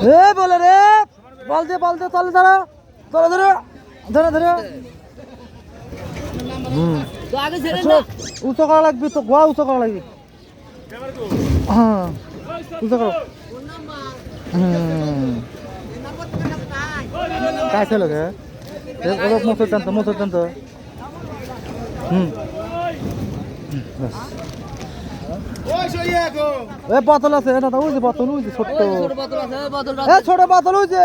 এ বলে রে বল দে চলে ধরো ধরো উঁচু করা লাগবে তো গোয়া উঁচু করা লাগবে হ্যাঁ উঁচু করো काय ছিল রে মোটর টানতো বোতল আছে এটা ওই যে বোতল ওই যে ছোট ছোট বোতল ওই যে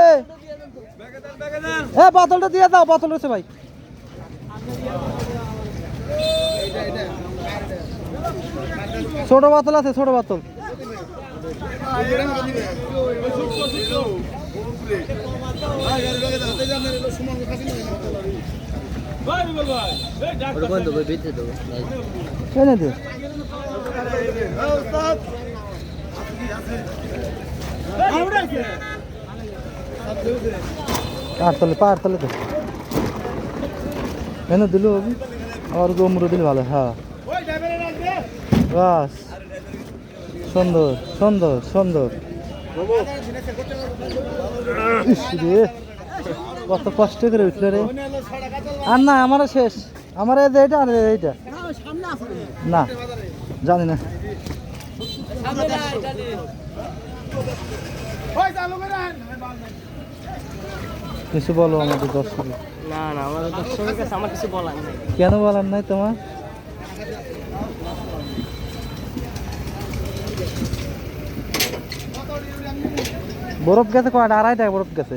বোতলটা দিয়ে দাও বোতল রয়েছে ভাই ছোট বোতল আছে ছোট বোতল এনে দে পার তলে তো এনে দিল আর গোমরো দিলে ভালো হ্যাঁ বাস সুন্দর সুন্দর সুন্দর কত কষ্ট করে উঠলো রে আর না আমারও শেষ আমার এইটা আর এইটা না জানি না কিছু বলো আমাদের দর্শক না না আমাদের দর্শকের কাছে আমার কিছু বলার নাই কেন বলার নাই তোমার বরফ গেছে কয়টা 2.5 টাকা বরফ গেছে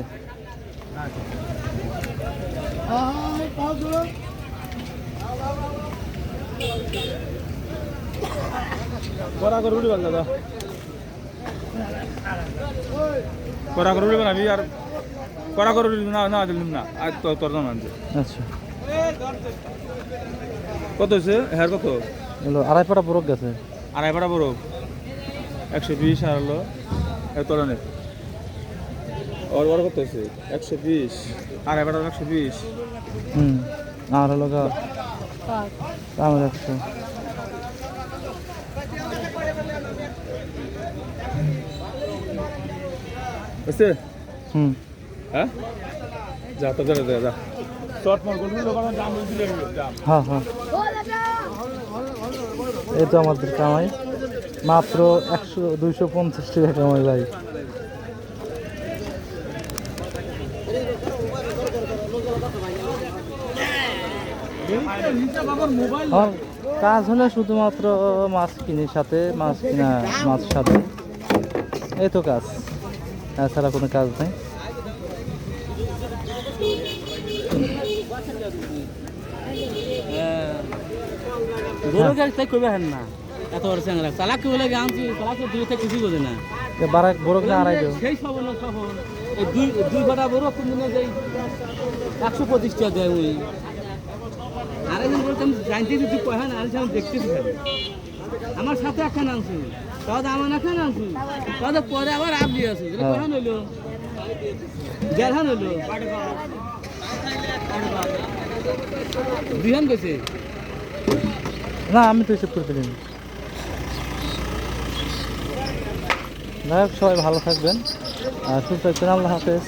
করা করবি বল দাদা করা করবি বানাবি আর করা করবি না দিলাম না আর তোর দাম আনছে আচ্ছা কত হয়েছে হেয়ার কত হলো 2.5 পাটা বরফ গেছে 2.5 পাটা বরফ 120 আর হলো তোর অনেক और কত হয়েছে 120 2.5 পাটা 120 আর হলো গা আমার 100 আছে হ্যাঁ যা তো যা শর্ট মোর করবি দোকানে দাম দিলে দাম হ্যাঁ এই তো আমাদের কামাই মাত্র 250 টাকা কামাই ভাই আমার কাজ হলো শুধুমাত্র মাছ কিনার সাথে মাছ কিনা মাছের সাথে এই তো কাজ তাছাড়া কোনো কাজ নেই বড় গাড়ি তাই কইবে হেন না এত বড় চ্যাংরা চালাক বলে আনছি চালাক দুই থেকে কিছু বোঝে না বারাক বড় কিনা 2.5 দিও সেই সব না সব এই দুই ঘটা বড় কোন দিনে যাই 125 টাকা দেয় ওই আরেকজন বলতাম জানতে যদি কয় না আমি দেখতেছি আমার সাথে একটা আনছি তাও আমার একটা আনছি তাও পরে আবার আপনি আছে কখন হইলো দেড়হান হইলো বিহান গেছে না আমি তো এসব করতে দিই না সবাই ভালো থাকবেন আর সুস্থ থাকবেন আল্লাহ হাফেজ